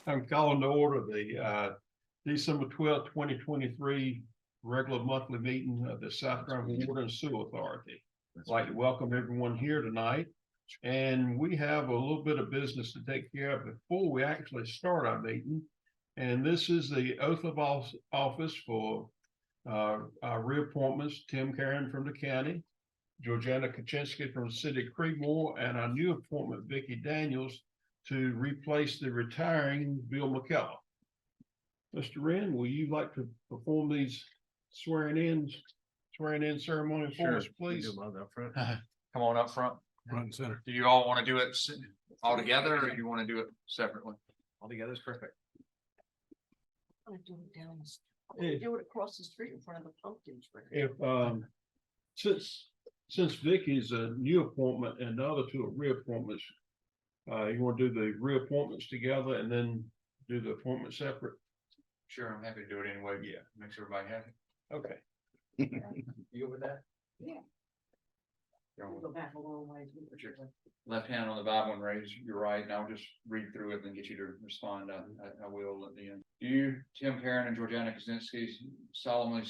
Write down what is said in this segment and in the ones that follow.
I'm calling to order the December 12th, 2023 regular monthly meeting of the South Carolina Water and Sewer Authority. I'd like to welcome everyone here tonight. And we have a little bit of business to take care of before we actually start our meeting. And this is the oath of office for our reappointments: Tim Karen from the county, Georgiana Kaczynski from the city of Creedmoor, and our new appointment, Vicki Daniels, to replace the retiring Bill McKellar. Mr. Wren, will you like to perform these swearing in ceremony for us, please? Come on up front. Front and center. Do you all want to do it all together, or do you want to do it separately? All together is perfect. I'm gonna do it down, If- do it across the street in front of the pumpkin tree. If, since Vicky's a new appointment and the other two are reappointments, you want to do the reappointments together and then do the appointment separate? Sure, I'm happy to do it anyway. Yeah. Makes everybody happy. Okay. You go with that? Yeah. You're Go back a long way. Put your left hand on the Bible and raise your right, and I'll just read through it and get you to respond. I will at the end. Do you, Tim Karen and Georgiana Kaczynski, solemnly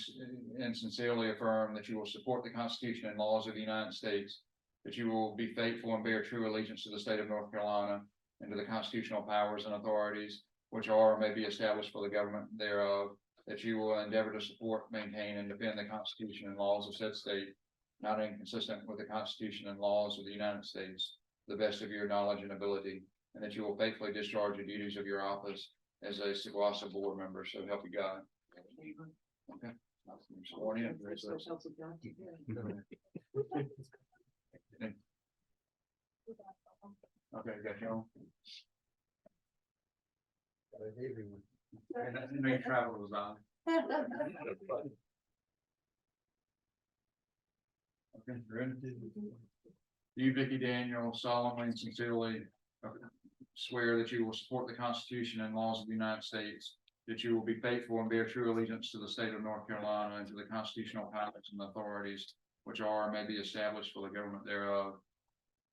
and sincerely affirm that you will support the Constitution and laws of the United States, that you will be faithful and bear true allegiance to the state of North Carolina and to the constitutional powers and authorities which are or may be established for the government thereof, that you will endeavor to support, maintain, and defend the Constitution and laws of said state, not inconsistent with the Constitution and laws of the United States, to the best of your knowledge and ability, and that you will faithfully discharge the duties of your office as a Seguasa board member, so help you God. Okay. Sworn in. Okay, got you on. And I know you travel was on. Okay, ready? You, Vicki Daniel, solemnly and sincerely swear that you will support the Constitution and laws of the United States, that you will be faithful and bear true allegiance to the state of North Carolina and to the constitutional powers and authorities which are or may be established for the government thereof,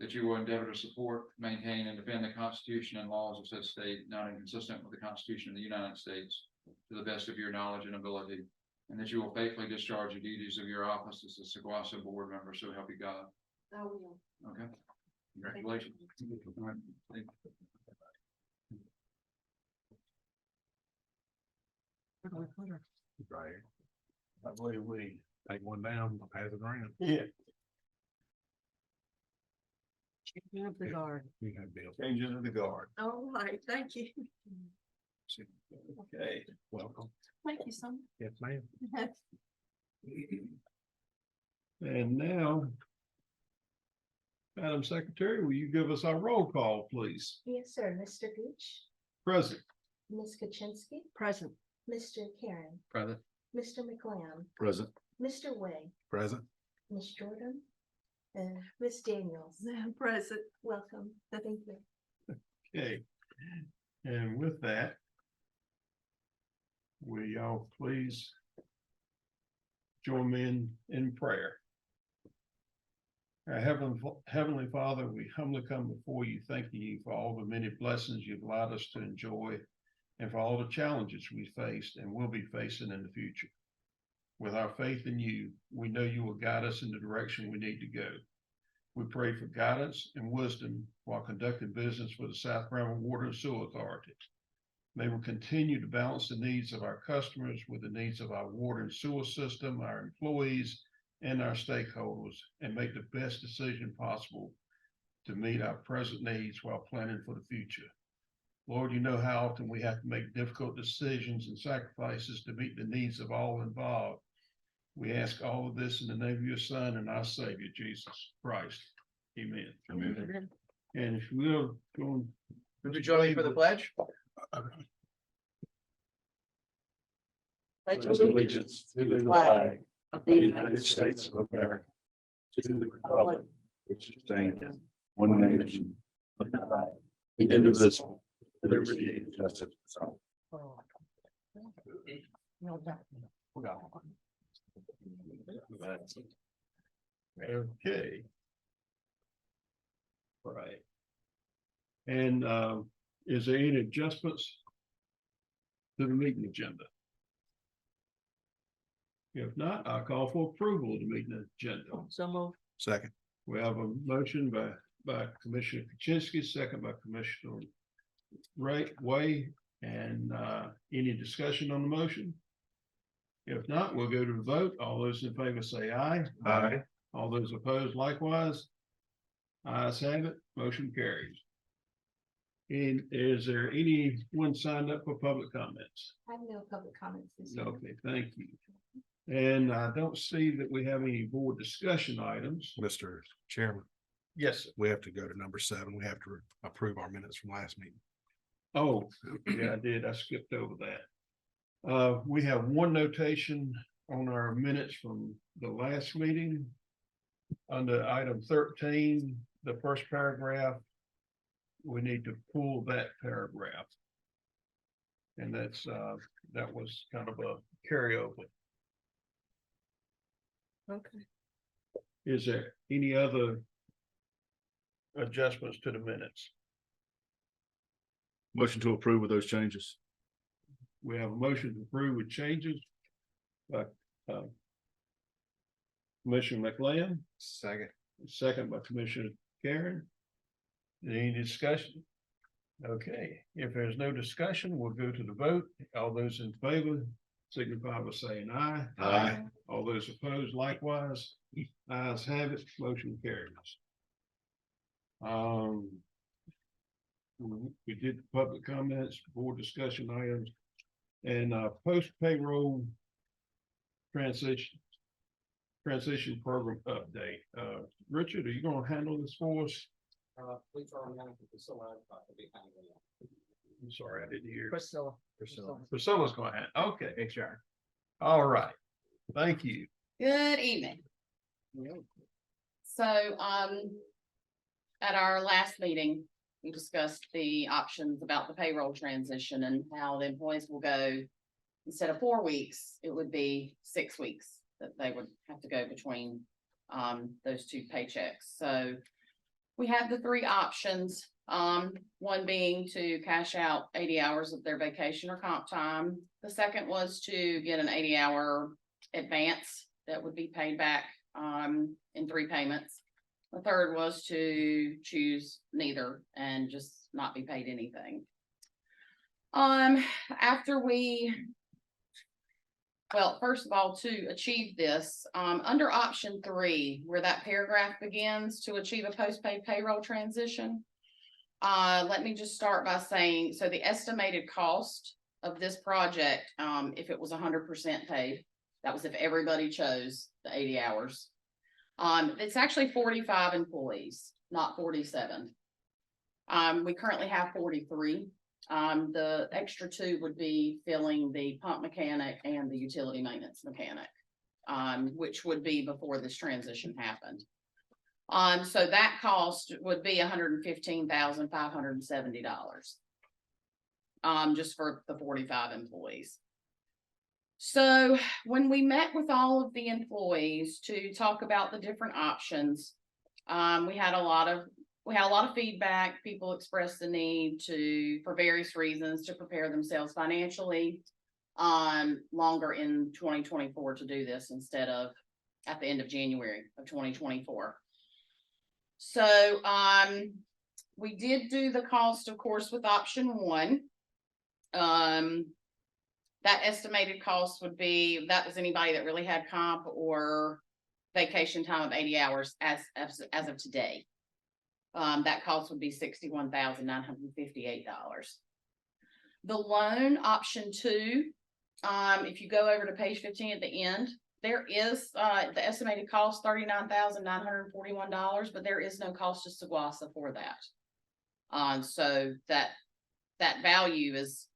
that you will endeavor to support, maintain, and defend the Constitution and laws of said state, not inconsistent with the Constitution of the United States, to the best of your knowledge and ability, and that you will faithfully discharge the duties of your office as a Seguasa board member, so help you God. I will. Okay. Congratulations. All right. Thank you. Right. I believe we take one down, pass it around. Yeah. Have the guard. You have Bill. Change into the guard. All right, thank you. Okay. Welcome. Thank you, son. Yes, ma'am. And now, Madam Secretary, will you give us our roll call, please? Yes, sir. Mr. Gooch, Present. Ms. Kaczynski, Present. Mr. Karen, Present. Mr. McLeod, Present. Mr. Way, Present. Ms. Jordan, and Ms. Daniels. Present. Welcome. Thank you. Okay. And with that, will y'all please join me in prayer? Our Heavenly Father, we humbly come before you, thanking you for all the many blessings you've allowed us to enjoy and for all the challenges we faced and will be facing in the future. With our faith in you, we know you will guide us in the direction we need to go. We pray for guidance and wisdom while conducting business with the South Carolina Water and Sewer Authority. May we continue to balance the needs of our customers with the needs of our water and sewer system, our employees, and our stakeholders, and make the best decision possible to meet our present needs while planning for the future. Lord, you know how often we have to make difficult decisions and sacrifices to meet the needs of all involved. We ask all of this in the name of your Son and our Savior, Jesus Christ. Amen. Amen. And if you will, go. Would you join me for the pledge? Pledge Allegiance to the flag of the United States of America, to the republic which stands one nation, under God, indivisible, with liberty and justice for all. Okay. Right. And is there any adjustments to the meeting agenda? If not, I'll call for approval of the meeting agenda. So move. Second. We have a motion by Commissioner Kuczynski, second by Commissioner Way, and any discussion on the motion? If not, we'll go to the vote. All those in favor say aye. Aye. All those opposed likewise. Ayes have it, motion carries. And is there anyone signed up for public comments? I have no public comments this year. Okay, thank you. And I don't see that we have any board discussion items. Mr. Chairman, Yes, sir. we have to go to number 7. We have to approve our minutes from last meeting. Oh, yeah, I did. I skipped over that. We have one notation on our minutes from the last meeting. Under item 13, the first paragraph, we need to pull that paragraph. And that's, that was kind of a carryover. Okay. Is there any other adjustments to the minutes? Motion to approve with those changes. We have a motion to approve with changes. By Commissioner McLean, Second. second by Commissioner Karen. Any discussion? Okay, if there's no discussion, we'll go to the vote. All those in favor signify by saying aye. Aye. All those opposed likewise. Ayes have it, motion carries. We did public comments, board discussion items, and post payroll transition program update. Richard, are you gonna handle this for us? Please are on Priscilla. I'm sorry, I didn't hear. Priscilla. Priscilla's gonna handle, okay, HR. all right, thank you. Good evening. So, at our last meeting, we discussed the options about the payroll transition and how the employees will go. Instead of 4 weeks, it would be 6 weeks that they would have to go between, those two paychecks. So we have the 3 options, one being to cash out 80 hours of their vacation or comp time. The second was to get an 80-hour advance that would be paid back in 3 payments. The third was to choose neither and just not be paid anything. First of all, to achieve this, under option 3, where that paragraph begins to achieve a post-paid payroll transition. Let me just start by saying, so the estimated cost of this project, if it was 100% paid, that was if everybody chose the 80 hours. It's actually 45 employees, not 47. We currently have 43. The extra 2 would be filling the pump mechanic and the utility maintenance mechanic, which would be before this transition happened. So that cost would be $115,570. Just for the 45 employees. So when we met with all of the employees to talk about the different options, we had a lot of feedback. People expressed the need for various reasons, to prepare themselves financially, longer in 2024 to do this instead of at the end of January of 2024. So, we did do the cost, of course, with option 1. That estimated cost would be, that was anybody that really had comp or vacation time of 80 hours as of today. That cost would be $61,958. The loan option 2, if you go over to page 15 at the end, there is the estimated cost $39,941, but there is no cost to Seguasa for that. So that value is,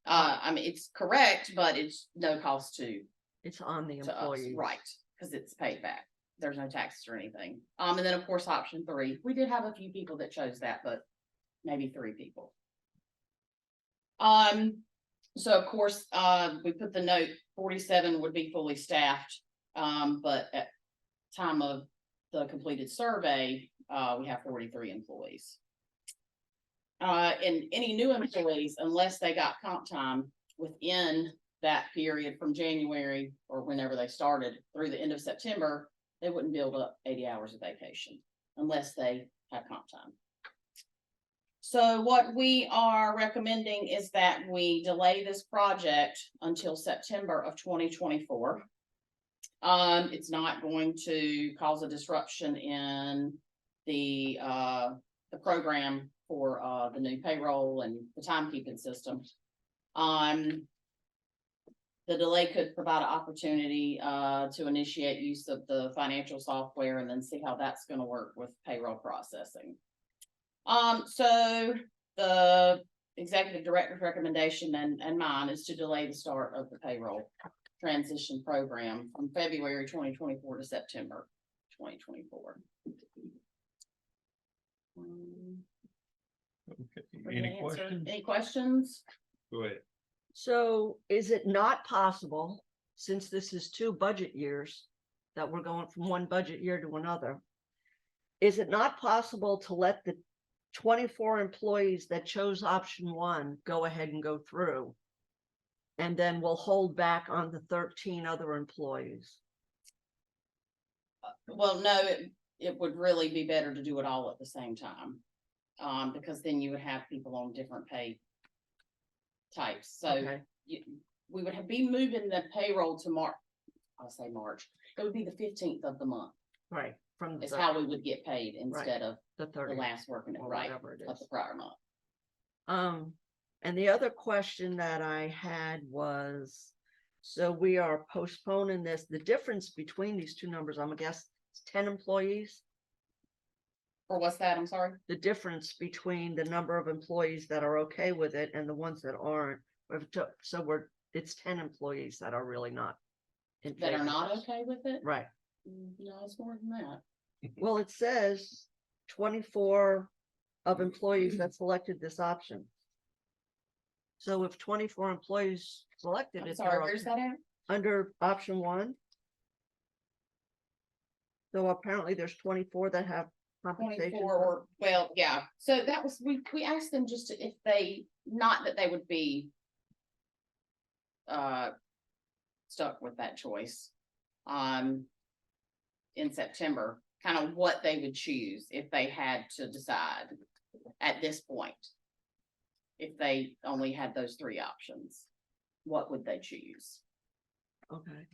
it's correct, but it's no cost to It's on the us, employee. right? Because it's paid back. There's no taxes or anything. And then of course, option 3, we did have a few people that chose that, but maybe 3 people. So of course, we put the note 47 would be fully staffed. But at time of the completed survey, we have 43 employees. And any new employees, unless they got comp time, within that period from January or whenever they started through the end of September, they wouldn't build up 80 hours of vacation unless they have comp time. So what we are recommending is that we delay this project until September of 2024. It's not going to cause a disruption in the program for the new payroll and the timekeeping system. The delay could provide an opportunity to initiate use of the financial software and then see how that's gonna work with payroll processing. So the executive director's recommendation and mine is to delay the start of the payroll transition program from February 2024 to September 2024. Okay, We're any gonna answer questions? Any questions? Go ahead. So is it not possible, since this is 2 budget years, that we're going from one budget year to another? Is it not possible to let the 24 employees that chose option 1 go ahead and go through? And then we'll hold back on the 13 other employees? Well, no, it would really be better to do it all at the same time. Because then you would have people on different pay types, so Okay, we would be moving the payroll to March. I'll say March, it would be the 15th of the month, right, from is the how we would get paid instead of the the 30th last working day, or right, whatever it of is. the prior month. And the other question that I had was, so we are postponing this, the difference between these two numbers, I'm gonna guess it's 10 employees? Or what's that, I'm sorry? The difference between the number of employees that are okay with it and the ones that aren't. It's 10 employees that are really not. in That are favor. not okay with it? Right, No, it's more than that. well, it says 24 of employees that selected this option. So if 24 employees selected I'm it, sorry, they're where's okay. that at? Under option 1. So apparently there's 24 that have compensation. 24 or, well, yeah, so that was, we asked them just if they, not that they would be stuck with that choice in September, kind of what they would choose if they had to decide at this point. If they only had those 3 options, what would they choose? Okay,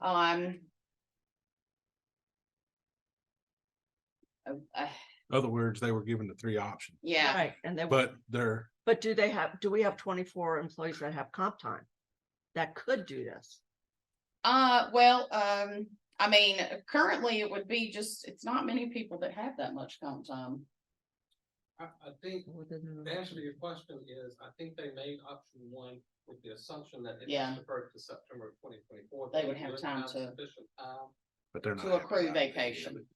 In other words, they were given the 3 options, yeah, right, and they, but they're, but do we have 24 employees that have comp time? That could do this? well, I mean, currently it would be just, it's not many people that have that much comp time. I think the answer to your question is, I think they made option 1 with the assumption that it Yeah. was deferred to September of 2024. They would have time to- Sufficient time. but they're not. To happy accrue about it. vacation.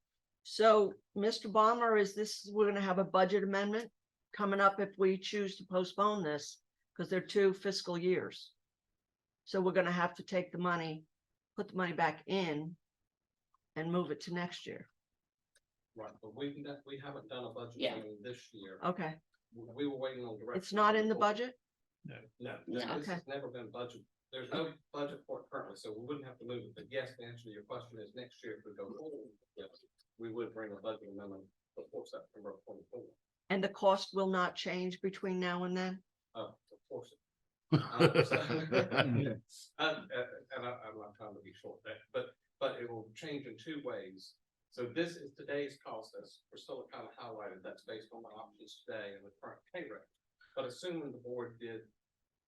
So, Mr. Bomber, we're gonna have a budget amendment coming up if we choose to postpone this, because they're 2 fiscal years. So we're gonna have to take the money, put the money back in and move it to next year. Right, but we haven't done a budget Yeah. meeting this year. Okay, We were waiting on direction. it's not in the from budget? No, No. this Okay. has never been budget. There's no budget for it currently, so we wouldn't have to move it. But yes, the answer to your question is next year if we go forward, yes, we would bring a budget amendment before September of 24. And the cost will not change between now and then? Of course. And I'm not trying to be short there, but it will change in 2 ways. So this is today's cost, as Priscilla kind of highlighted, that's based on the options today and the current pay rate. But assuming the board did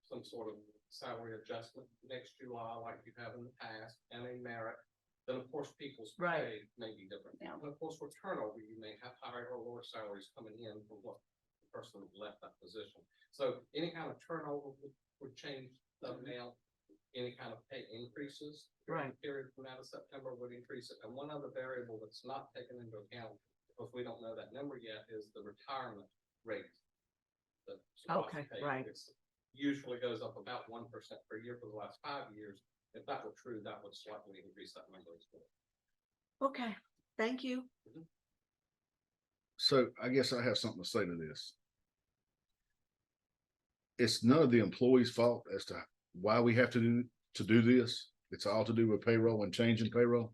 some sort of salary adjustment next July, like you have in the past, and a merit, then of course people's Right. pay may be different. Yeah. And of course, with turnover, you may have higher or lower salaries coming in from what the person who left that position. So any kind of turnover would change the amount, any kind of pay increases. during the Period from now to September would increase it. And one other variable that's not taken into account, because we don't know that number yet, is the retirement rate. that September Okay, pay. right. It's usually goes up about 1% per year for the last 5 years. If that were true, that would slightly increase that number as well. Okay, thank you. So I guess I have something to say to this. It's none of the employees' fault as to why we have to do this. It's all to do with payroll and changing payroll.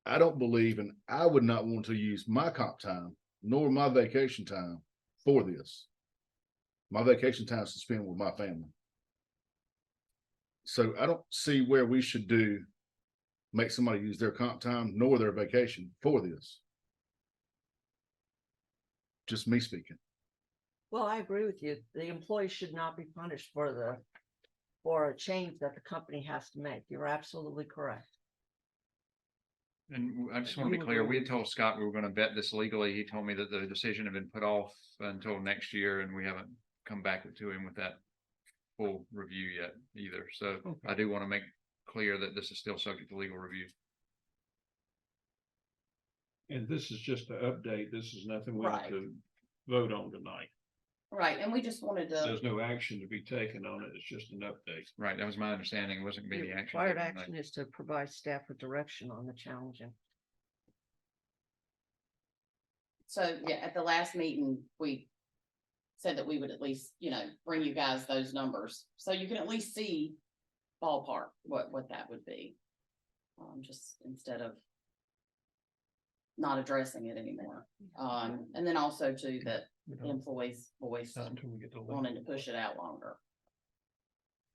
I don't believe, and I would not want to use my comp time nor my vacation time for this. My vacation time is to spend with my family. So I don't see where we should make somebody use their comp time nor their vacation for this. Just me speaking. Well, I agree with you. The employee should not be punished for a change that the company has to make. You're absolutely correct. And I just want to You be clear, agree we had with told Scott we were gonna vet this legally. He told me that the decision had been put off until next year and we haven't come back to him with that full review yet either. So Okay. I do want to make clear that this is still subject to legal review. And this is just an update. This is nothing we have Right. to vote on tonight. Right, and we just wanted to, There's no action to be taken on it. It's just an update. Right, that was my understanding. It wasn't gonna be The any action. required taken tonight. action is to provide staff with direction on the challenging. so yeah, at the last meeting, we said that we would at least, bring you guys those numbers, so you can at least see ballpark what that would be. Just instead of not addressing it anymore. And then also too, that We the don't- employees voiced Not until we get the. wanting to push it out longer.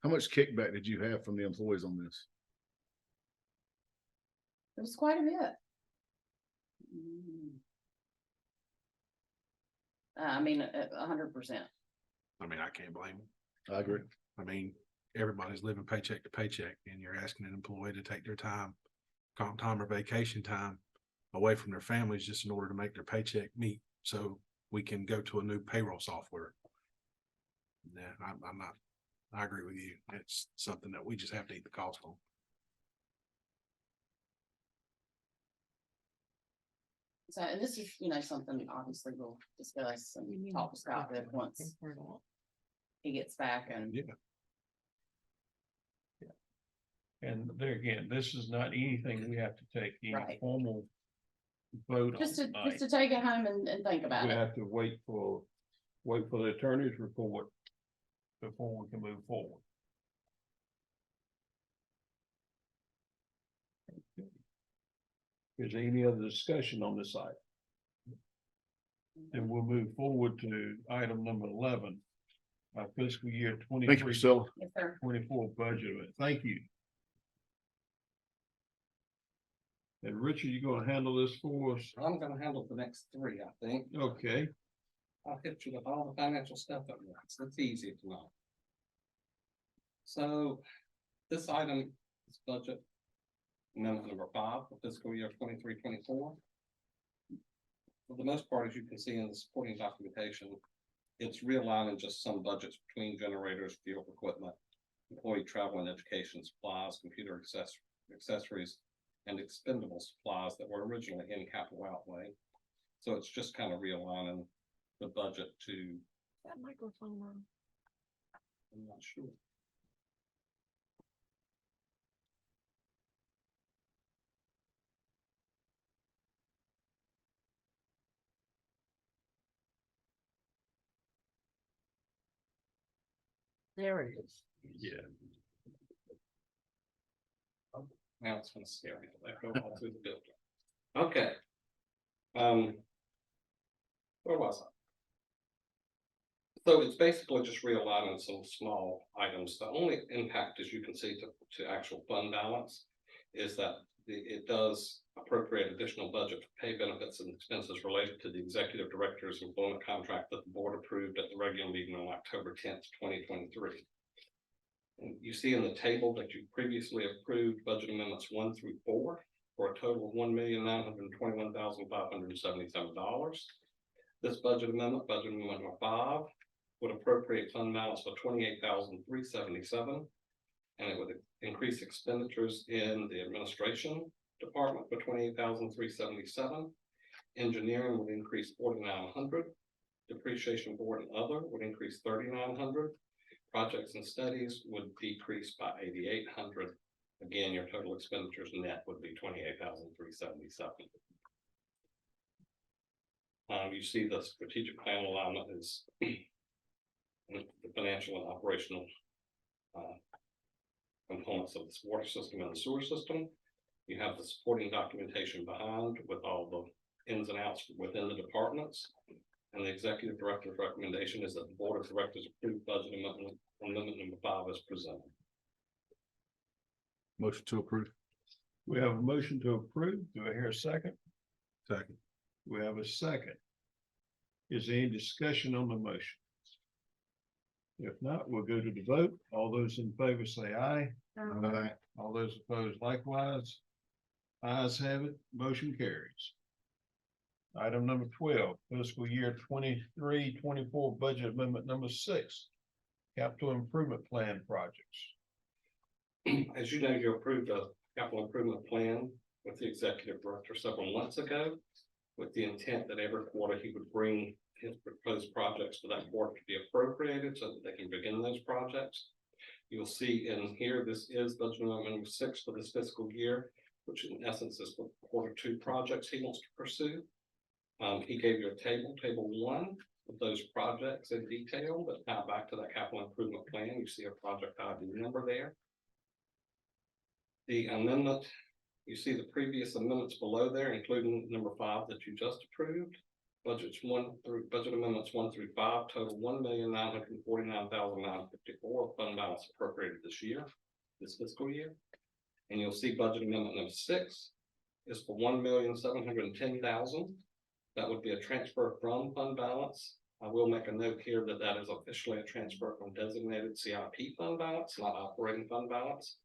How much kickback did you have from the employees on this? It was quite a bit. Mm. I mean, 100%. I mean, I can't blame them. I agree. I mean, everybody's living paycheck to paycheck and you're asking an employee to take their time, comp time or vacation time away from their families just in order to make their paycheck meet. So we can go to a new payroll software. Yeah, I'm not, I agree with you. It's something that we just have to eat the cost on. So, and this is, something obviously we'll discuss and talk to Scott with once he gets back and. Yeah. And there again, this is not anything we have to take any Right. formal vote on Just to tonight. take it home and think about We it. have to wait for the attorney's report before we can move forward. Is there any other discussion on this item? Then we'll move forward to item number 11. Our fiscal year Thank you, 23, Priscilla. Yes, sir. 24 budget. Thank you. And Richard, you gonna handle this for us? I'm gonna handle the next three, I think. Okay, I'll hit you with all the financial stuff at once. It's easy to know. So this item is budget amendment number 5 for fiscal year 23-24. For the most part, as you can see in the supporting documentation, it's realigning just some budgets between generators, field equipment, employee travel and education supplies, computer accessories, and expendable supplies that were originally in capital outlay. So it's just kind of realigning the budget to, That microphone on. I'm not sure. There it is. yeah. Now it's gonna scare me. Go all through the building. Okay. Where was I? So it's basically just realigning some small items. The only impact, as you can see, to actual fund balance is that it does appropriate additional budget for pay benefits and expenses related to the executive director's employment contract that the board approved at the regular meeting on October 10th, 2023. And you see in the table that you previously approved budget amendments 1 through 4 for a total of $1,921,577. This budget amendment number 5, would appropriate fund balance for $28,377, and it would increase expenditures in the administration department for $28,377. Engineering would increase $4,900. Depreciation board and other would increase $3,900. Projects and studies would decrease by $8,800. Again, your total expenditures net would be $28,377. You see the strategic plan alignment is the financial and operational components of this water system and the sewer system. You have the supporting documentation behind with all the ins and outs within the departments. And the executive director's recommendation is that the board of directors approve budget amendment number 5 as presented. Motion to approve. We have a motion to approve. Do I hear a second? Second. We have a second. Is there any discussion on the motion? If not, we'll go to the vote. All those in favor say aye. Aye. All those opposed likewise. Ayes have it, motion carries. Item number 12, fiscal year 23-24 budget amendment number 6. Capital improvement plan projects. As you know, you approved a capital improvement plan with the executive director several months ago, with the intent that every quarter he would bring his proposed projects for that quarter to be appropriated so that they can begin those projects. You'll see in here, this is budget amendment number 6 for this fiscal year, which in essence is for quarter 2 projects he wants to pursue. He gave you a table 1 of those projects in detail, but now back to that capital improvement plan, you see a project ID number there. The amendment, you see the previous amendments below there, including number 5 that you just approved. Budget amendments 1 through 5 total $1,949,954 fund balance appropriated this fiscal year. And you'll see budget amendment number 6 is for $1,710,000. That would be a transfer from fund balance. I will make a note here that that is officially a transfer from designated CIP fund balance, not operating fund balance.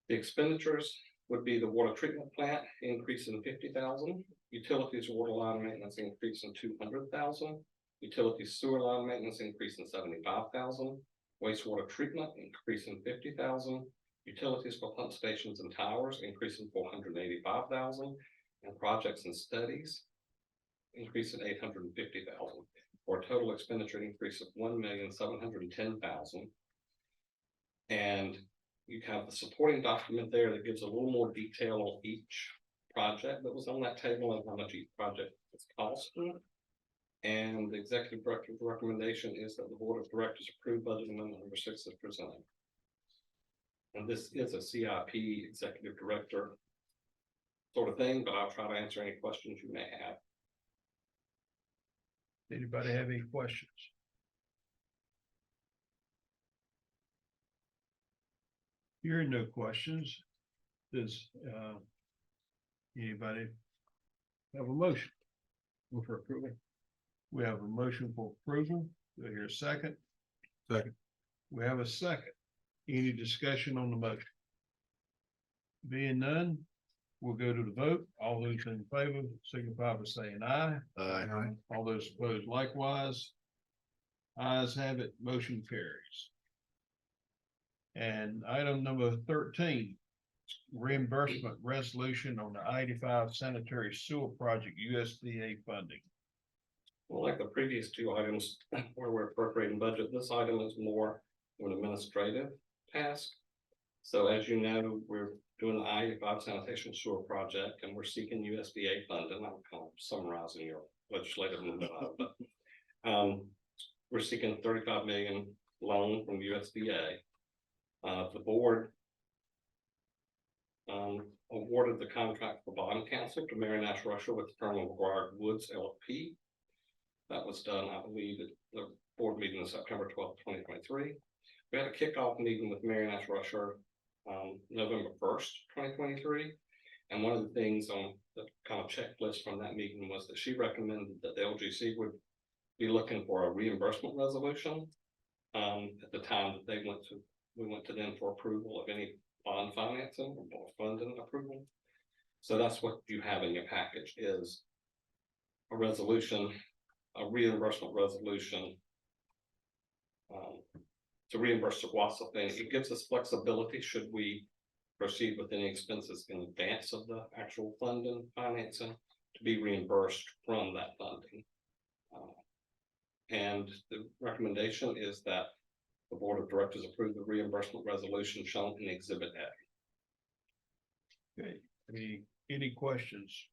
The expenditures would be the water treatment plant increase in $50,000, utilities water line maintenance increase in $200,000, utilities sewer line maintenance increase in $75,000, wastewater treatment increase in $50,000, utilities for pump stations and towers increase in $485,000, and projects and studies increase in $850,000, for a total expenditure increase of $1,710,000. And you have the supporting document there that gives a little more detail on each project that was on that table and how much each project is costing. And the executive director's recommendation is that the board of directors approve budget amendment number 6 as presented. And this is a CIP executive director sort of thing, but I'll try to answer any questions you may have. Anybody have any questions? Hearing no questions, does anybody have a motion? Move for approval. We have a motion for approval. Do I hear a second? Second. We have a second. Any discussion on the motion? Being none, we'll go to the vote. All those in favor signify by saying aye. Aye. All those opposed likewise. Ayes have it, motion carries. And item number 13, reimbursement resolution on the I-85 sanitary sewer project USDA funding. Well, like the previous 2 items where we're appropriating budget, this item is more of an administrative task. So as you know, we're doing the I-85 sanitation sewer project and we're seeking USDA funding. I'm kind of summarizing your legislative memo, but we're seeking $35 million loan from USDA. The board awarded the contract for bond counsel to Mary Nash Russia with the firm of McGuire Woods LLP. That was done, I believe, at the board meeting on September 12th, 2023. We had a kickoff meeting with Mary Nash Russia November 1st, 2023. And one of the things on the kind of checklist from that meeting was that she recommended that the LGC would be looking for a reimbursement resolution at the time that we went to them for approval of any bond financing or bond funding approval. So that's what you have in your package is a resolution, a reimbursement resolution to reimburse the WASA thing. It gives us flexibility should we proceed with any expenses in advance of the actual funding financing to be reimbursed from that funding. And the recommendation is that the board of directors approve the reimbursement resolution shown in Exhibit A. Okay, any questions?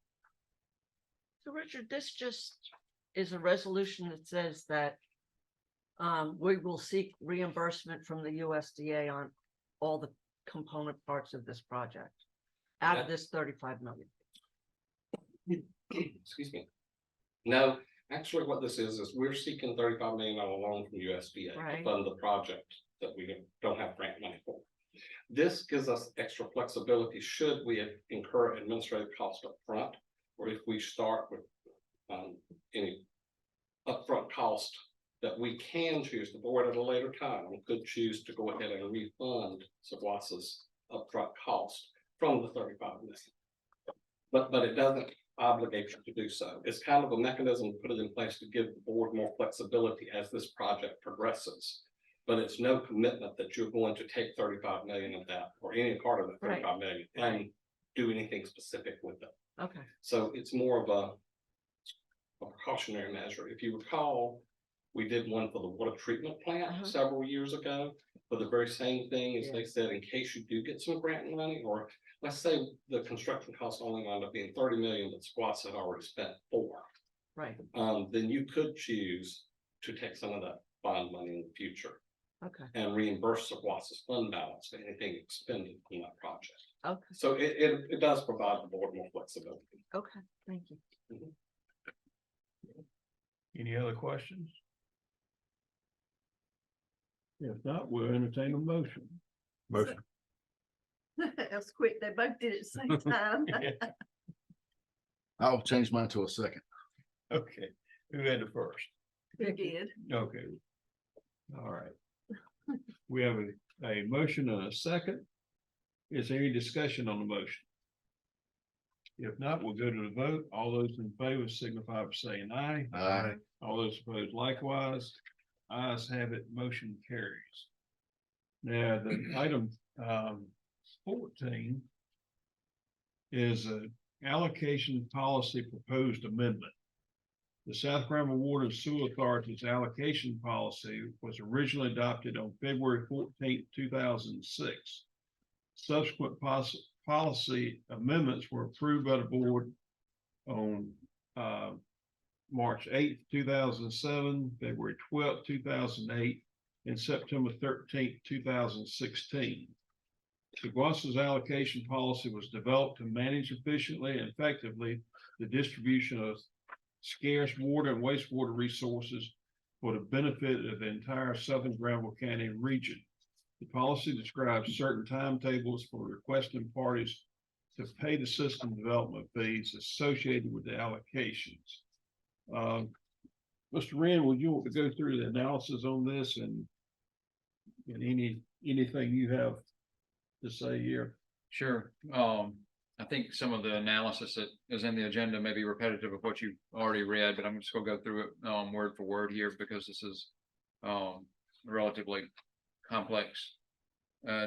So Richard, this just is a resolution that says that we will seek reimbursement from the USDA on all the component parts of this project. Out of this 35 million. Excuse me. No, actually what this is we're seeking $35 million loan from USDA to Right. fund the project that we don't have grant money for. This gives us extra flexibility should we incur administrative costs up front, or if we start with any upfront cost that we can choose, the board at a later time could choose to go ahead and refund Saguasa's upfront cost from the 35 million. But it doesn't obligate you to do so. It's kind of a mechanism to put it in place to give the board more flexibility as this project progresses. But it's no commitment that you're going to take 35 million of that or any part of the Right. 35 million and do anything specific with it. Okay, So it's more of a precautionary measure. If you recall, we did one for the water treatment plant Uh-huh. several years ago. For the very same thing as Yeah. they said, in case you do get some grant money, or let's say the construction costs only wound up being 30 million that Squats had already spent for. right, Then you could choose to take some of that bond money in the future okay, and reimburse Squat's fund balance for anything expended on that project. okay, So it does provide the board more flexibility. okay, thank you. Any other questions? If not, we'll entertain a motion. Motion. That's quick. They both did it at the same time. I'll change mine to a second. Okay, who had the first? Who did? Okay. All right. We have a motion and a second. Is there any discussion on the motion? If not, we'll go to the vote. All those in favor signify by saying aye. Aye. All those opposed likewise. Ayes have it, motion carries. Now, the item 14 is an allocation policy proposed amendment. The South Carolina Water and Sewer Authority's allocation policy was originally adopted on February 14, 2006. Subsequent policy amendments were approved by the board on March 8th, 2007, February 12th, 2008, and September 13th, 2016. Saguasa's allocation policy was developed to manage efficiently and effectively the distribution of scarce water and wastewater resources for the benefit of the entire Southern Granville County region. The policy describes certain timetables for requesting parties to pay the system development fees associated with the allocations. Mr. Wren, would you want to go through the analysis on this and anything you have to say here? Sure. I think some of the analysis that is in the agenda may be repetitive of what you've already read, but I'm just gonna go through it word for word here because this is a relatively complex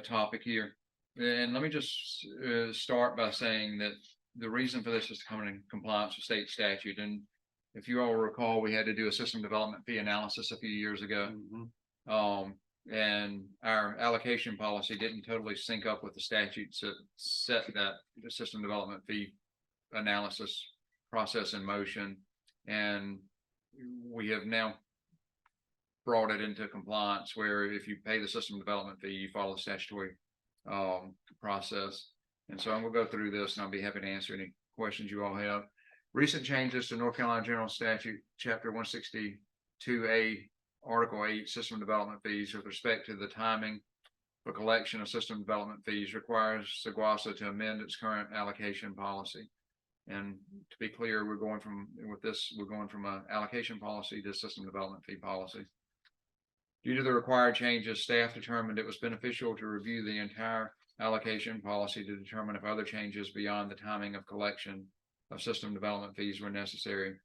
topic here. And let me just start by saying that the reason for this is to come in compliance with state statute. And if you all recall, we had to do a system development fee analysis a few years ago. And our allocation policy didn't totally sync up with the statutes that set that the system development fee analysis process in motion. And we have now brought it into compliance where if you pay the system development fee, you follow the statutory process. And so I'm gonna go through this and I'll be happy to answer any questions you all have. Recent changes to North Carolina General Statute, Chapter 162A, Article 8, System Development Fees with respect to the timing for collection of system development fees requires Saguasa to amend its current allocation policy. And to be clear, we're going from an allocation policy to system development fee policy. Due to the required changes, staff determined it was beneficial to review the entire allocation policy to determine if other changes beyond the timing of collection of system development fees were necessary.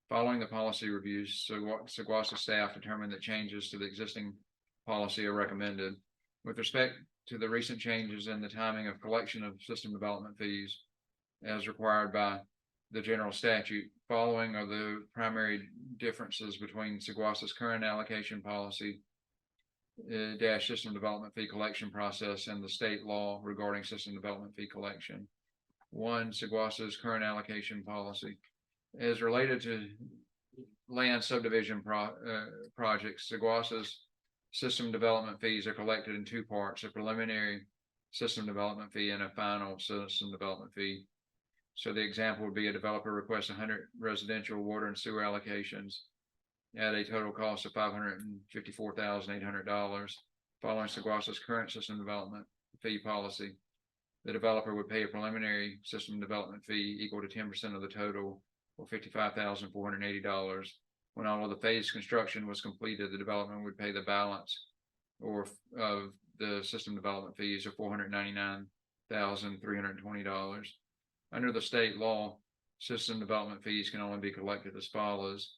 Following the policy reviews, Saguasa staff determined that changes to the existing policy are recommended. With respect to the recent changes in the timing of collection of system development fees as required by the general statute, following are the primary differences between Saguasa's current allocation policy system development fee collection process and the state law regarding system development fee collection. One, Saguasa's current allocation policy is related to land subdivision projects, Saguasa's system development fees are collected in two parts, a preliminary system development fee and a final system development fee. So the example would be a developer requests 100 residential water and sewer allocations at a total cost of $554,800. Following Saguasa's current system development fee policy, the developer would pay a preliminary system development fee equal to 10% of the total, or $55,480. When all of the phase construction was completed, the development would pay the balance or of the system development fees of $499,320. Under the state law, system development fees can only be collected as follows.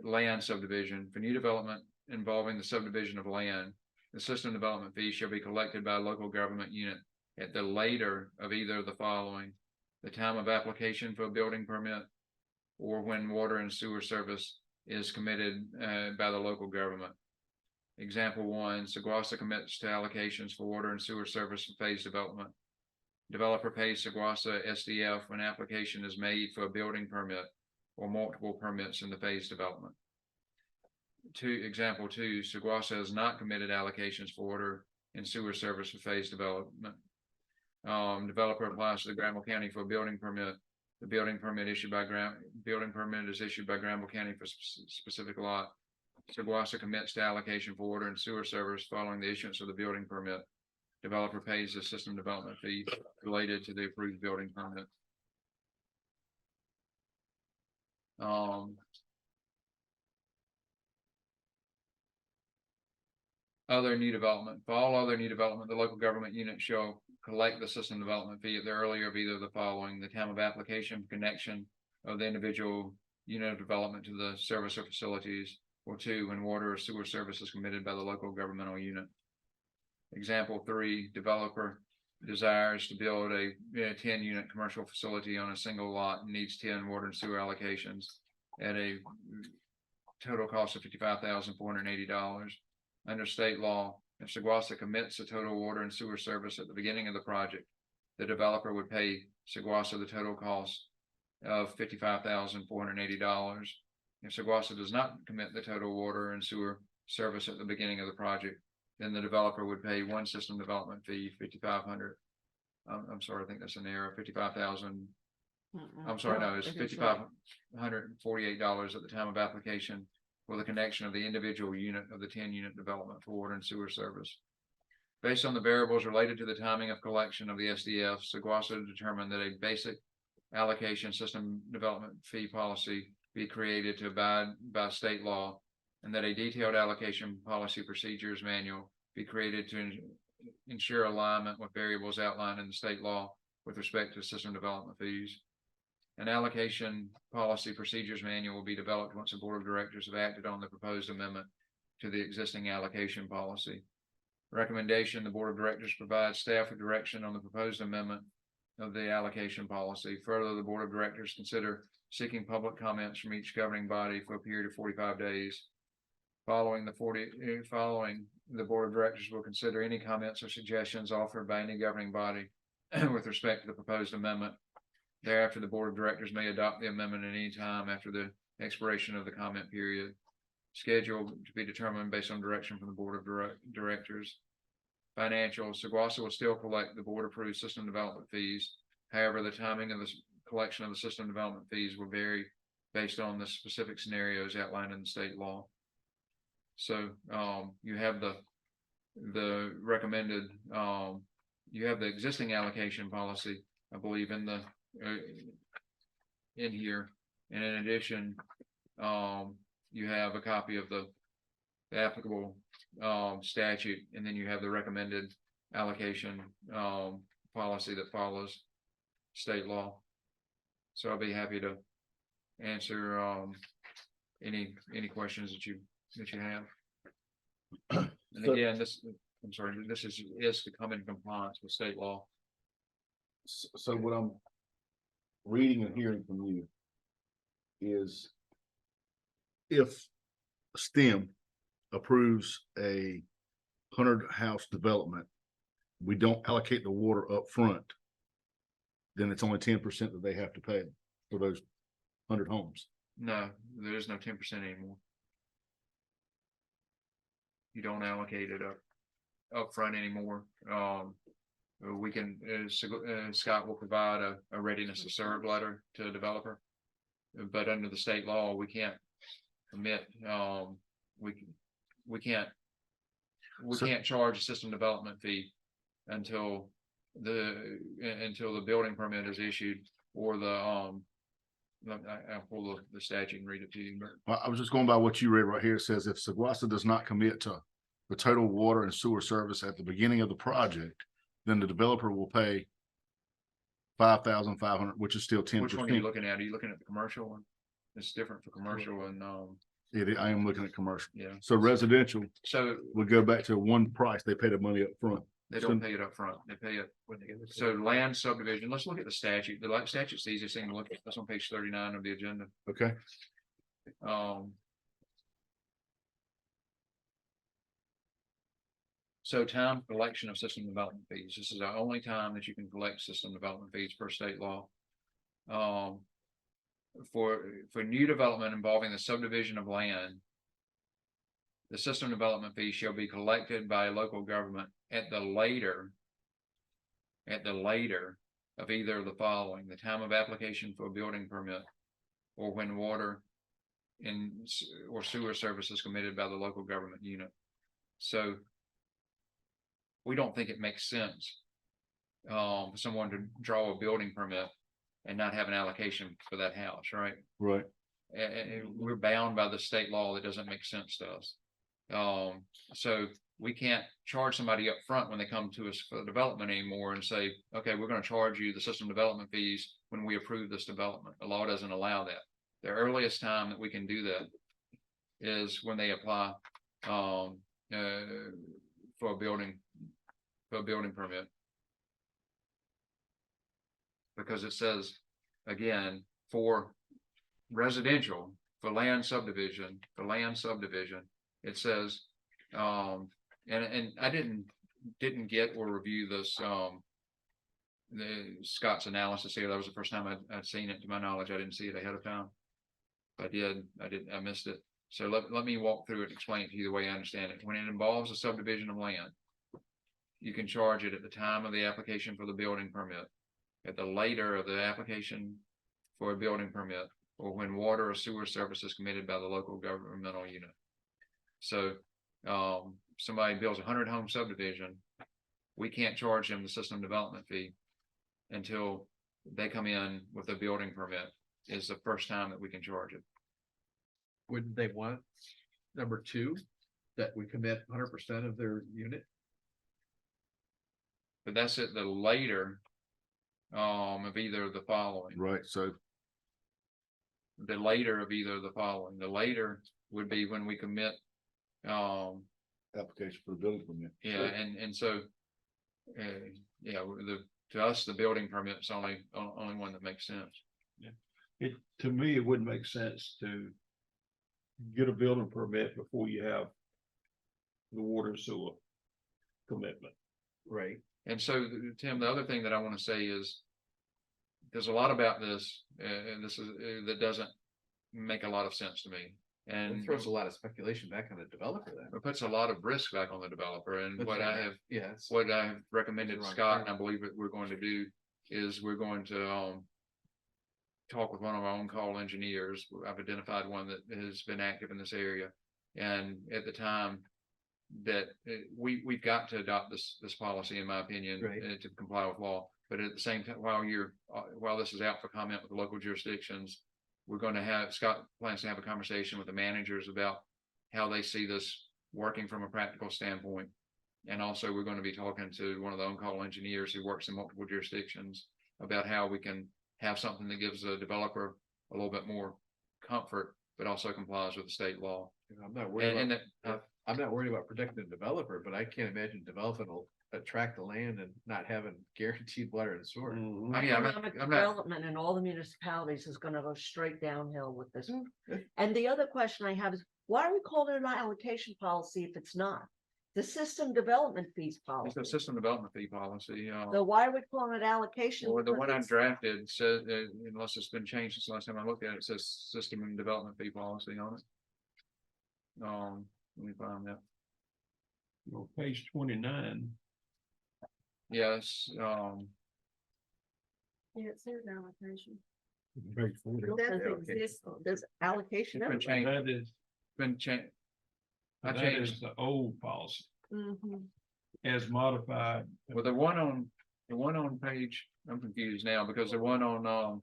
Land subdivision, for new development involving the subdivision of land, the system development fee shall be collected by a local government unit at the later of either of the following: the time of application for a building permit, or when water and sewer service is committed by the local government. Example 1, Saguasa commits to allocations for water and sewer service and phase development. Developer pays Saguasa SDF when application is made for a building permit or multiple permits in the phase development. Example 2, Saguasa has not committed allocations for water and sewer service for phase development. Developer applies to the Granville County for a building permit. The building permit is issued by Granville County for specific lot. Saguasa commits to allocation for water and sewer service following the issuance of the building permit. Developer pays the system development fee related to the approved building permit. Other new development. For all other new development, the local government unit shall collect the system development fee at the earlier of either of the following: the time of application, connection of the individual unit of development to the service or facilities, or 2, when water or sewer service is committed by the local governmental unit. Example 3, developer desires to build a 10-unit commercial facility on a single lot and needs 10 water and sewer allocations at a total cost of $55,480. Under state law, if Saguasa commits the total water and sewer service at the beginning of the project, the developer would pay Saguasa the total cost of $55,480. If Saguasa does not commit the total water and sewer service at the beginning of the project, then the developer would pay one system development fee, $5,500. I'm sorry, I think that's an error, 55,000. I'm sorry, no, it's $5,548 at the time of application for the connection of the individual unit of the 10-unit development for water and sewer service. Based on the variables related to the timing of collection of the SDF, Saguasa determined that a basic allocation system development fee policy be created to abide by state law, and that a detailed allocation policy procedures manual be created to ensure alignment with variables outlined in the state law with respect to system development fees. An allocation policy procedures manual will be developed once the board of directors have acted on the proposed amendment to the existing allocation policy. Recommendation: the board of directors provides staff with direction on the proposed amendment of the allocation policy. Further, the board of directors consider seeking public comments from each governing body for a period of 45 days. Following, the board of directors will consider any comments or suggestions offered by any governing body with respect to the proposed amendment. Thereafter, the board of directors may adopt the amendment at any time after the expiration of the comment period. Schedule to be determined based on direction from the board of directors. Financial: Saguasa will still collect the board approved system development fees. However, the timing of the collection of the system development fees will vary based on the specific scenarios outlined in the state law. So you have the recommended, you have the existing allocation policy, I believe, in the in here, and in addition, you have a copy of the applicable statute, and then you have the recommended allocation policy that follows state law. So I'll be happy to answer any questions that you have. And again, this is to come in compliance with state law. So what I'm reading and hearing from you is, if STEM approves a 100-house development, we don't allocate the water up front, then it's only 10% that they have to pay for those 100 homes. No, there is no 10% anymore. You don't allocate it up front anymore. We can, Scott will provide a readiness to serve letter to a developer. But under the state law, we can't commit, we can't charge a system development fee until the building permit is issued or I'll pull the statute and read it to you. I was just going by what you read right here. It says if Saguasa does not commit to the total water and sewer service at the beginning of the project, then the developer will pay $5,500, which is still 10%. Which one are you looking at? Are you looking at the commercial one? It's different for commercial and, I am looking at commercial. yeah. So residential So would go back to one price. They pay the money up front. they don't pay it up front. They pay it. So land subdivision, let's look at the statute. The statute's the easiest thing to look at. That's on page 39 of the agenda. Okay. So time for collection of system development fees. This is the only time that you can collect system development fees per state law. For new development involving the subdivision of land, the system development fee shall be collected by a local government at the later of either of the following: the time of application for a building permit, or when water or sewer service is committed by the local government unit. So we don't think it makes sense for someone to draw a building permit and not have an allocation for that house, right? Right. And we're bound by the state law. That doesn't make sense to us. So we can't charge somebody up front when they come to us for development anymore and say, okay, we're going to charge you the system development fees when we approve this development. The law doesn't allow that. The earliest time that we can do that is when they apply for a building permit. Because it says, again, for residential, for land subdivision, it says, and I didn't get or review this, the Scott's analysis here. That was the first time I'd seen it. To my knowledge, I didn't see it ahead of time. I missed it. So let me walk through it, explain it to you the way I understand it. When it involves a subdivision of land, you can charge it at the time of the application for the building permit, at the later of the application for a building permit, or when water or sewer service is committed by the local governmental unit. So somebody builds 100 home subdivision, we can't charge them the system development fee until they come in with a building permit. Is the first time that we can charge it. Wouldn't they want number two, that we commit 100% of their unit? But that's at the later of either of the following. Right. So The later of either of the following. The later would be when we commit. application for the building permit. Yeah, and so, yeah, to us, the building permit's only one that makes sense. To me, it wouldn't make sense to get a building permit before you have the water and sewer commitment. Right. And so, Tim, the other thing that I want to say is there's a lot about this, that doesn't make a lot of sense to me. And It throws a lot of speculation back on the developer then. it puts a lot of risk back on the developer. And But what yeah, I have Yeah. it's- what I have recommended to Wrong Scott, and term. I believe that we're going to do, is we're going to talk with one of our own call engineers. I've identified one that has been active in this area. And at the time that we've got to adopt this policy, in my opinion, Right. to comply with law. But at the same time, while this is out for comment with the local jurisdictions, we're going to have, Scott plans to have a conversation with the managers about how they see this working from a practical standpoint. And also, we're going to be talking to one of the on-call engineers who works in multiple jurisdictions about how we can have something that gives the developer a little bit more comfort, but also complies with the state law. I'm not worried And about, that, I'm not worried about protecting the developer, but I can't imagine developing will attract the land and not having guaranteed water and sewer. yeah, Economic I'm not, development in all the municipalities is gonna go straight downhill with this. Mm, And the other question I have is, why are we calling it an allocation policy if it's not? The system development fees It's policy. a system development fee policy, So why are we calling it allocation? or the Because one I it's- drafted says, unless it's been changed since last time I looked at it, it says system and development fee policy on it. Let me find that. On page 29, Yes, Yeah, it says allocation. Page 40. It doesn't okay. exist. There's allocation. It's been everywhere. changed. that is, been changed. I that changed, is the old policy Mhm. as modified. well, the one on page, I'm confused now because the one on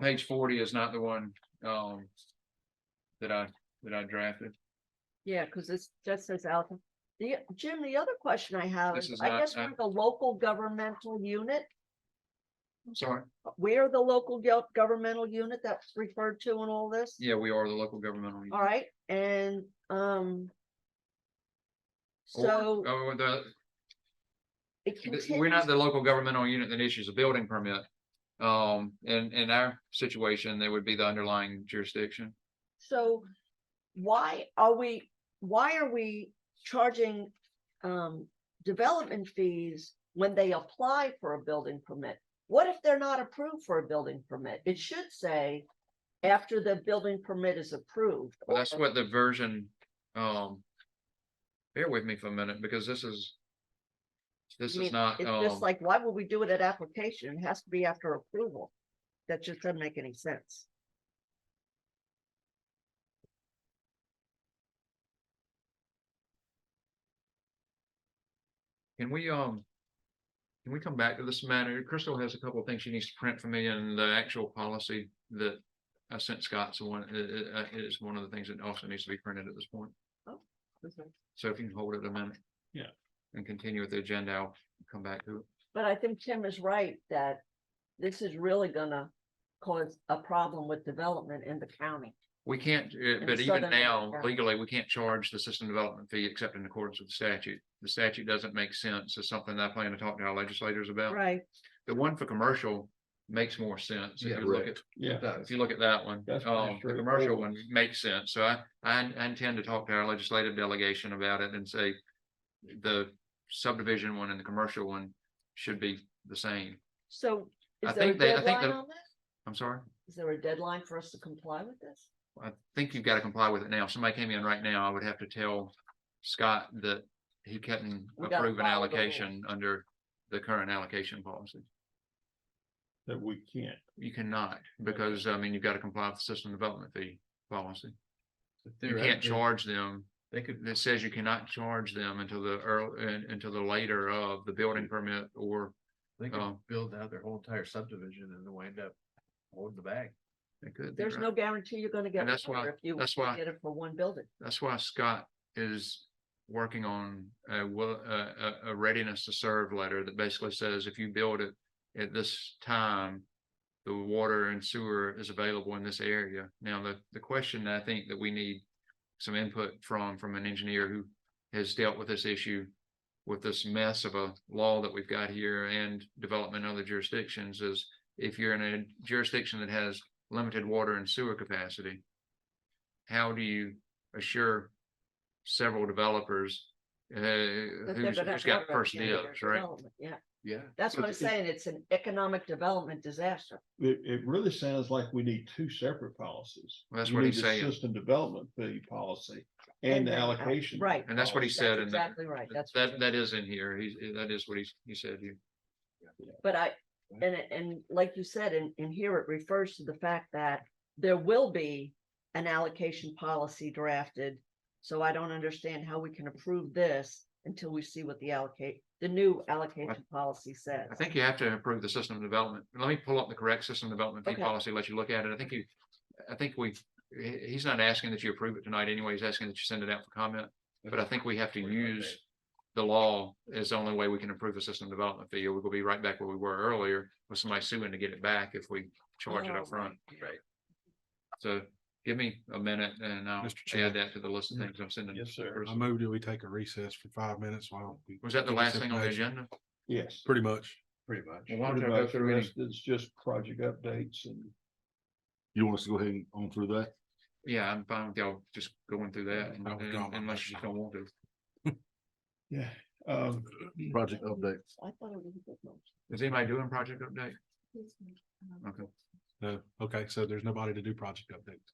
page 40 is not the one, that I drafted. Yeah, because it's just says allocation. Jim, the other question I have This is, is I not- guess we're the local governmental unit. I'm sorry. We're the local governmental unit that's referred to in all this. Yeah, we are the local governmental. unit. All right, and, so Or it we're not continues, the local governmental unit that issues a building permit. In our situation, there would be the underlying jurisdiction. so why are we charging, development fees when they apply for a building permit? What if they're not approved for a building permit? It should say after the building permit is approved. Well, that's or- what the version, bear with me for a minute, because this I is mean, not, It's just like, why would we do it at application? It has to be after approval. That just doesn't make any sense. can we come back to this matter? Crystal has a couple of things she needs to print for me, and the actual policy that I sent Scott's one, is one of the things that also needs to be printed at this point. So if you can hold it a minute. Yeah. And continue with the agenda, I'll come back to it. But I think Tim is right that this is really gonna cause a problem with development in the county. We can't, the but even southern now area. legally, we can't charge the system development fee except in accordance with the statute. The statute doesn't make sense. It's something that I plan to talk to our legislators about. Right, The one for commercial makes more sense. If Yeah, you look right. at, Yeah, if you look at that one, That's pretty the commercial straightforward. one makes sense. So I intend to talk to our legislative delegation about it and say the subdivision one and the commercial one should be the same. so I is there a think they- I think deadline the- on this? I'm sorry. Is there a deadline for us to comply with this? I think you've got to comply with it now. If somebody came in right now, I would have to tell Scott that he couldn't We gotta approve an follow the allocation under the current allocation policy. that we can't. You cannot, because I mean, you've got to comply with the system development fee policy. You can't Theoretically, charge them. They could, It says you cannot charge them until the until the later of the building permit or they could Oh. build out their whole entire subdivision and then wind up holding the bag. they could. There's no guarantee you're gonna get And that's water why- if you that's why- get it for one building. That's why Scott is working on a readiness to serve letter that basically says if you build it at this time, the water and sewer is available in this area. Now, the question I think that we need some input from an engineer who has dealt with this issue with this mess of a law that we've got here and development in other jurisdictions is if you're in a jurisdiction that has limited water and sewer capacity, how do you assure several developers That they're who's gonna have got water first at the end of dibs, their right? development, Yeah, Yeah. that's what I'm saying. It's an economic development disaster. It really sounds like we need two separate policies. Well, that's You what need he's the saying. System development fee policy and the then allocation. Right. And that's what he policy. said That's in the, exactly right. That's. what that is in here. That is what he said here. But and like you said, in here, it refers to the fact that there will be an allocation policy drafted. So I don't understand how we can approve this until we see what the new allocation policy says. I think you have to approve the system development. Let me pull up the correct system development fee Okay. policy, let you look at it. I think he's not asking that you approve it tonight anyway. He's asking that you send it out for comment. But I think we have to use the law as the only way we can approve a system development fee, or we'll be right back where we were earlier with somebody suing to get it back if we charge it Oh, up front. Right. So give me a minute and I'll Mr. Chair. add that to the list of things I'm sending. Yes, sir. Chris. I move that we take a recess for 5 minutes while. we Was that the get last this thing on the information. agenda? Yes. Pretty much. Pretty much. Well, why don't Pretty I go much. through The any? rest is just project updates and You want us to go ahead and on through that? Yeah, I'm fine with y'all just going through that I was gone by unless you that don't time. want to. Yeah, Project update. I thought it was a good motion. Is anybody doing project update? Okay. No, okay, so there's nobody to do project updates.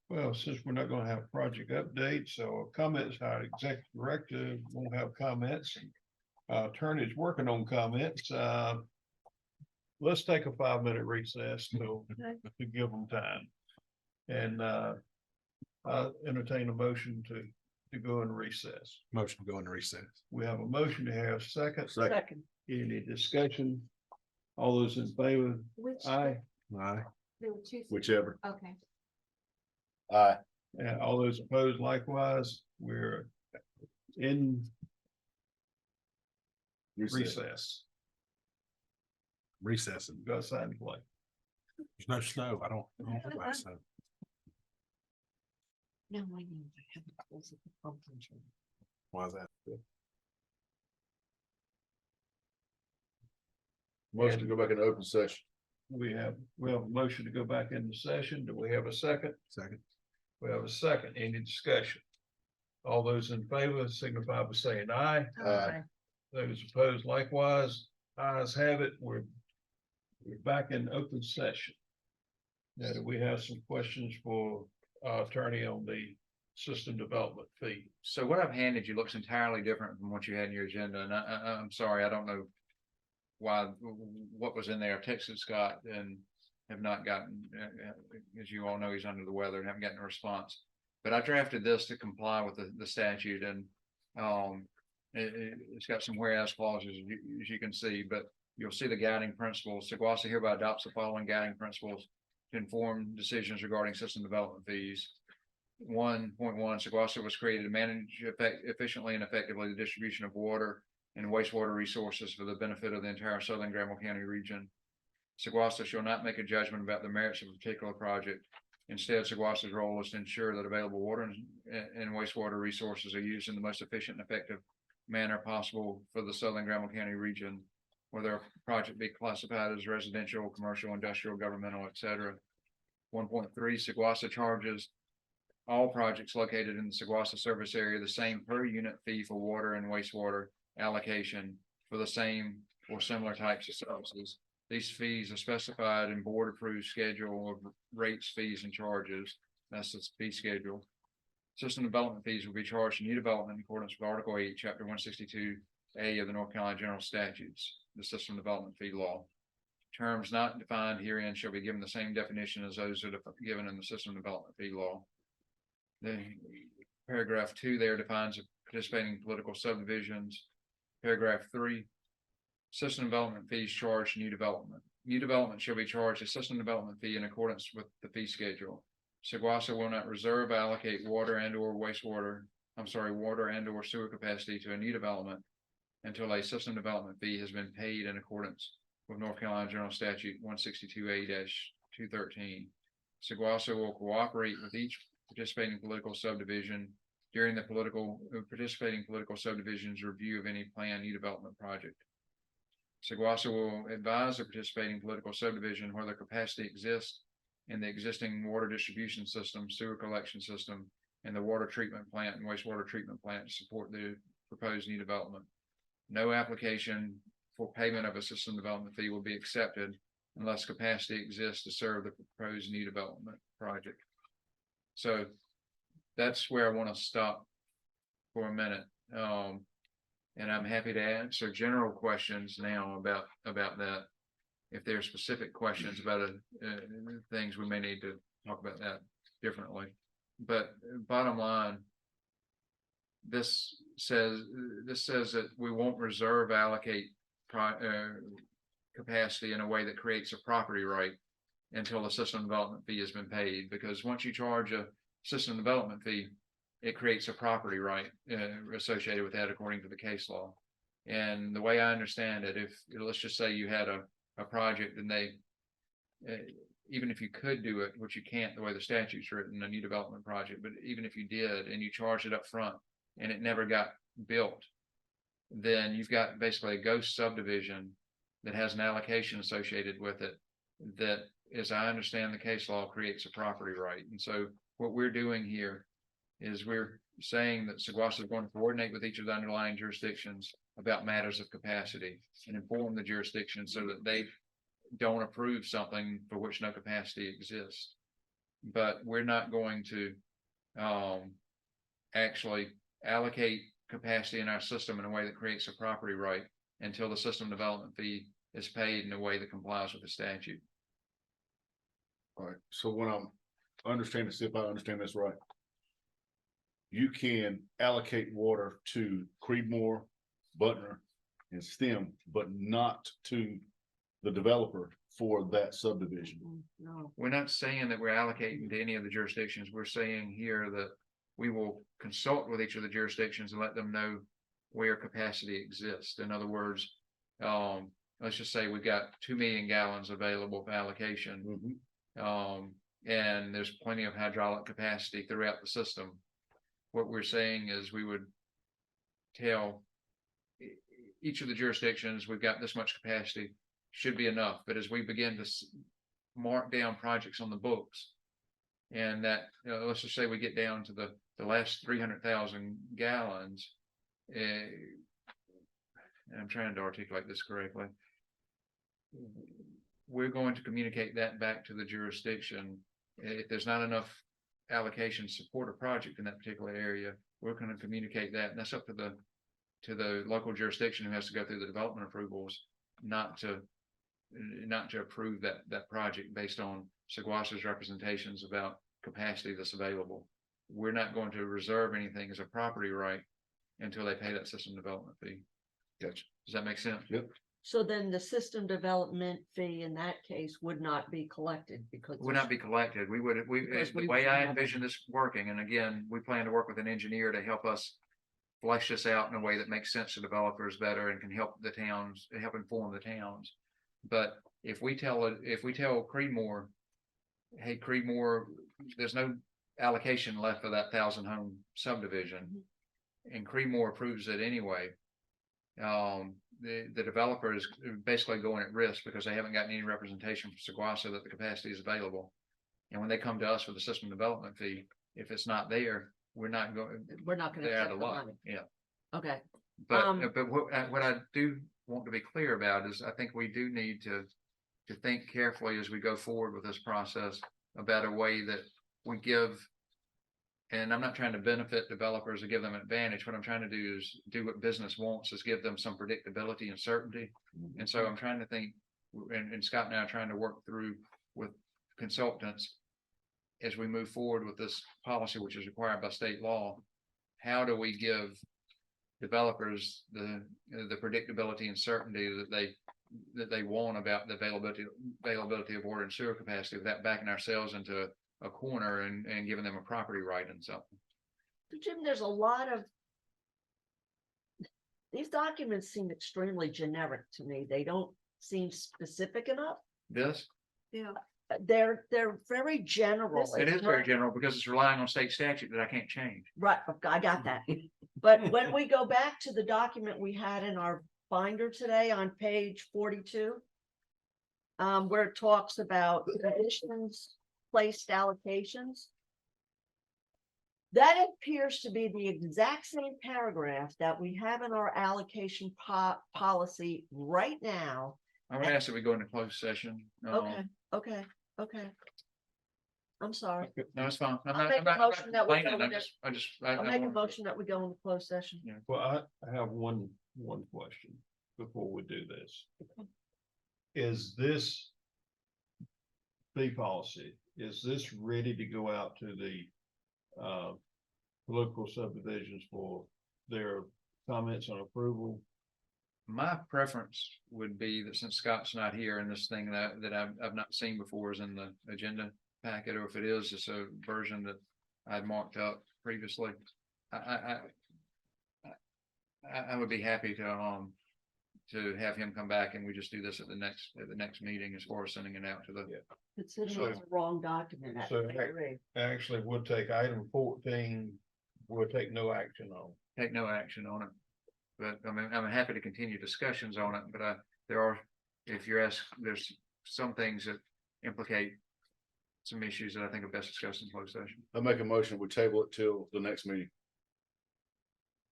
well, since we're not gonna have project updates or comments, our executive director won't have comments. Attorney's working on comments, let's take a 5-minute recess to give them time. And, entertain a motion to go in recess. Motion to go into recess. We have a motion to have second. Second. Any discussion? All those in favor? Which, Aye. Aye. there were two. Whichever. Okay. Aye. And all those opposed likewise, we're in recess. Recessing. Go outside and play. There's no snow. I don't know about snow. No, I know. I haven't closed the pumpkin tree. Why is that? Motion to go back into open session. We have a motion to go back into session. Do we have a second? Second. We have a second. Any discussion? All those in favor signify by saying aye. Aye. Those opposed likewise, ayes have it. We're back in open session. Now, do we have some questions for attorney on the system development fee? So what I've handed you looks entirely different from what you had in your agenda, and I'm sorry, I don't know why, what was in there. I've texted Scott and have not gotten, as you all know, he's under the weather and haven't gotten a response. But I drafted this to comply with the statute, and it's got some whereas clauses, as you can see, but you'll see the guiding principles. Saguasa hereby adopts the following guiding principles to inform decisions regarding system development fees. 1.1, Saguasa was created to manage efficiently and effectively the distribution of water and wastewater resources for the benefit of the entire Southern Granville County region. Saguasa shall not make a judgment about the merits of a particular project. Instead, Saguasa's role is to ensure that available water and wastewater resources are used in the most efficient and effective manner possible for the Southern Granville County region, whether a project be classified as residential, commercial, industrial, governmental, etc. 1.3, Saguasa charges all projects located in the Saguasa service area the same per unit fee for water and wastewater allocation for the same or similar types of services. These fees are specified in board approved schedule of rates, fees, and charges. That's the fee schedule. System development fees will be charged in new development in accordance with Article 8, Chapter 162A of the North Carolina General Statutes, the System Development Fee Law. Terms not defined herein shall be given the same definition as those that are given in the System Development Fee Law. The paragraph 2 there defines participating political subdivisions. Paragraph 3, system development fees charged new development. New development shall be charged a system development fee in accordance with the fee schedule. Saguasa will not reserve, allocate water and or sewer capacity to a new development until a system development fee has been paid in accordance with North Carolina General Statute 162A-213. Saguasa will cooperate with each participating political subdivision during the participating political subdivision's review of any planned new development project. Saguasa will advise the participating political subdivision whether capacity exists in the existing water distribution system, sewer collection system, and the water treatment plant and wastewater treatment plant to support the proposed new development. No application for payment of a system development fee will be accepted unless capacity exists to serve the proposed new development project. So that's where I want to stop for a minute. And I'm happy to answer general questions now about that. If there are specific questions about things, we may need to talk about that differently. But bottom line, this says that we won't reserve, allocate capacity in a way that creates a property right until the system development fee has been paid. Because once you charge a system development fee, it creates a property right associated with that according to the case law. And the way I understand it, if let's just say you had a project and they, even if you could do it, which you can't the way the statute's written, a new development project, but even if you did and you charged it up front and it never got built, then you've got basically a ghost subdivision that has an allocation associated with it that, as I understand the case law, creates a property right. And so what we're doing here is we're saying that Saguaso is going to coordinate with each of the underlying jurisdictions about matters of capacity and inform the jurisdiction so that they don't approve something for which no capacity exists. But we're not going to actually allocate capacity in our system in a way that creates a property right until the system development fee is paid in a way that complies with the statute. All right, so when I'm understanding, see if I understand this right. You can allocate water to Creedmoor, Butner, and Stem, but not to the developer for that subdivision. No, We're not saying that we're allocating to any of the jurisdictions. We're saying here that we will consult with each of the jurisdictions and let them know where capacity exists. In other words, let's just say we've got 2 million gallons available for allocation. And there's plenty of hydraulic capacity throughout the system. What we're saying is we would tell each of the jurisdictions, we've got this much capacity, should be enough. But as we begin to mark down projects on the books, and that, let's just say we get down to the last 300,000 gallons, and I'm trying to articulate this correctly. We're going to communicate that back to the jurisdiction. If there's not enough allocation to support a project in that particular area, we're going to communicate that, and that's up to the local jurisdiction who has to go through the development approvals, not to approve that project based on Saguaso's representations about capacity that's available. We're not going to reserve anything as a property right until they pay that system development fee. Gotcha. Does that make sense? Yep. so then the system development fee in that case would not be collected because. Would not be collected. Because The we way I have- envision this working, and again, we plan to work with an engineer to help us flesh this out in a way that makes sense to developers better and can help the towns, help inform the towns. But if we tell Creedmoor, hey, Creedmoor, there's no allocation left for that 1,000 home subdivision, and Creedmoor approves it anyway, the developer is basically going at risk because they haven't gotten any representation from Saguaso that the capacity is available. And when they come to us for the system development fee, if it's not there, we're not going. We're not gonna They're out accept of the luck. money. Yeah. Okay, But what I do want to be clear about is I think we do need to think carefully as we go forward with this process about a way that we give. And I'm not trying to benefit developers or give them an advantage. What I'm trying to do is do what business wants, is give them some predictability and certainty. And so I'm trying to think, and Scott and I are trying to work through with consultants as we move forward with this policy, which is required by state law. How do we give developers the predictability and certainty that they want about the availability of water and sewer capacity without backing ourselves into a corner and giving them a property right and something? Jim, there's a lot of. These documents seem extremely generic to me. They don't seem specific enough. This, Yeah. They're very general. it It's is very not- general because it's relying on state statute that I can't change. Right, I got that. But when we go back to the document we had in our binder today on page 42, where it talks about conditions, placed allocations, that appears to be the exact same paragraph that we have in our allocation policy right now. I'm gonna ask that we go into closed session. Okay. I'm sorry. No, it's fine. I'll make a motion that we complaining. go I'll make a motion that we go into closed session. Well, I have one question before we do this. Is this fee policy, is this ready to go out to the political subdivisions for their comments on approval? My preference would be that since Scott's not here and this thing that I've not seen before is in the agenda packet, or if it is, it's a version that I'd marked up previously. I would be happy to have him come back and we just do this at the next meeting as far as sending it out to the. It's in So- the wrong document. I so- agree. Actually, we'll take item 14, we'll take no action on. Take no action on it. But I mean, I'm happy to continue discussions on it, but there are, if you're asked, there's some things that implicate some issues that I think are best discussed in closed session. I make a motion, we table it till the next meeting.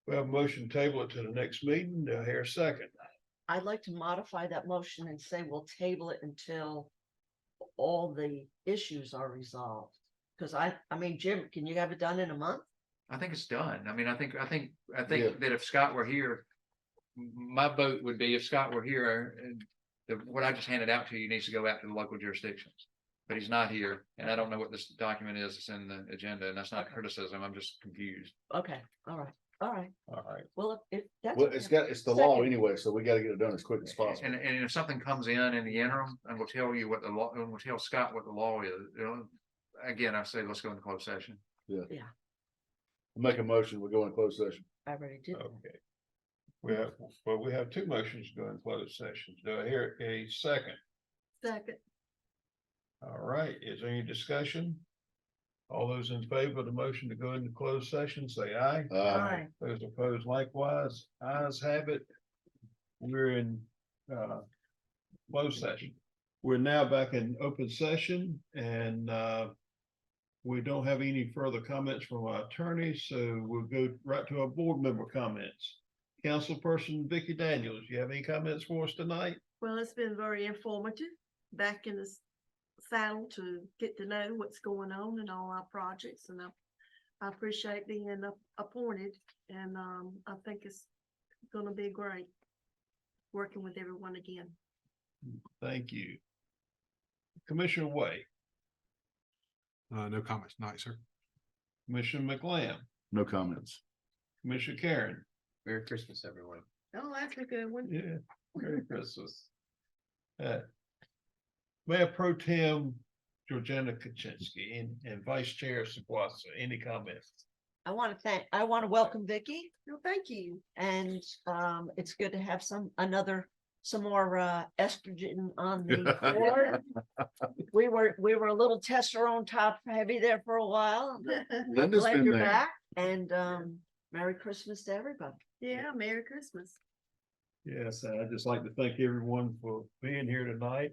We have a motion to table it to the next meeting. Do I hear a second? I'd like to modify that motion and say we'll table it until all the issues are resolved. Cause I mean, Jim, can you have it done in a month? I think it's done. I mean, I think Yeah. that if Scott were here, my vote would be if Scott were here, what I just handed out to you needs to go out to the local jurisdictions. But he's not here, and I don't know what this document is that's in the agenda, and that's not Okay. criticism. I'm just confused. Okay, all right. All right. Well, if that's. Well, it's the law Second. anyway, so we gotta get it done as quick as possible. And if something comes in the interim, and we'll tell you what the law, and we'll tell Scott what the law is, you know, again, I say, let's go into closed session. Make a motion, we go in closed session. I already did. that. Okay. We have two motions to go in closed sessions. Do I hear a second? Second. All right, is there any discussion? All those in favor of the motion to go into closed session, say aye. Aye. Those opposed likewise, ayes have it. We're in closed session. We're now back in open session and we don't have any further comments from our attorney, so we'll go right to our board member comments. Councilperson Vicky Daniels, you have any comments for us tonight? Well, it's been very informative, back in the saddle to get to know what's going on in all our projects, and I appreciate being appointed, and I think it's gonna be great working with everyone again. Thank you. Commissioner Way, No comments tonight, sir. Commissioner McLam, No comments. Commissioner Karen. Merry Christmas, everyone. Oh, that's a good one. Yeah, Merry Christmas. Mayor Pro Tem Georgiana Kaczynski and Vice Chair Saguasa, any comments? I want to welcome Vicky, No, thank you. and it's good to have some more estrogen on the board. We were a little testosterone top heavy there for a while. Linda's Glad been you're there. back, and Merry Christmas to everybody. Yeah, Merry Christmas. Yes, I'd just like to thank everyone for being here tonight.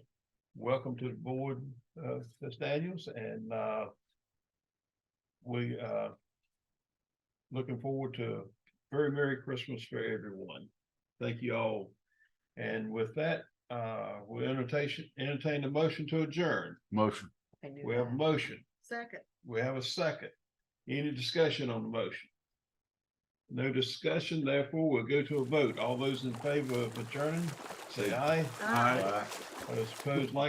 Welcome to the board, Ms. Daniels, and we looking forward to a very Merry Christmas for everyone. Thank you all. And with that, we'll entertain the motion to adjourn. Motion. I knew We have a that. motion. Second. We have a second. Any discussion on the motion? No discussion, therefore we'll go to a vote. All those in favor of adjourning, say aye. Aye. Those opposed, like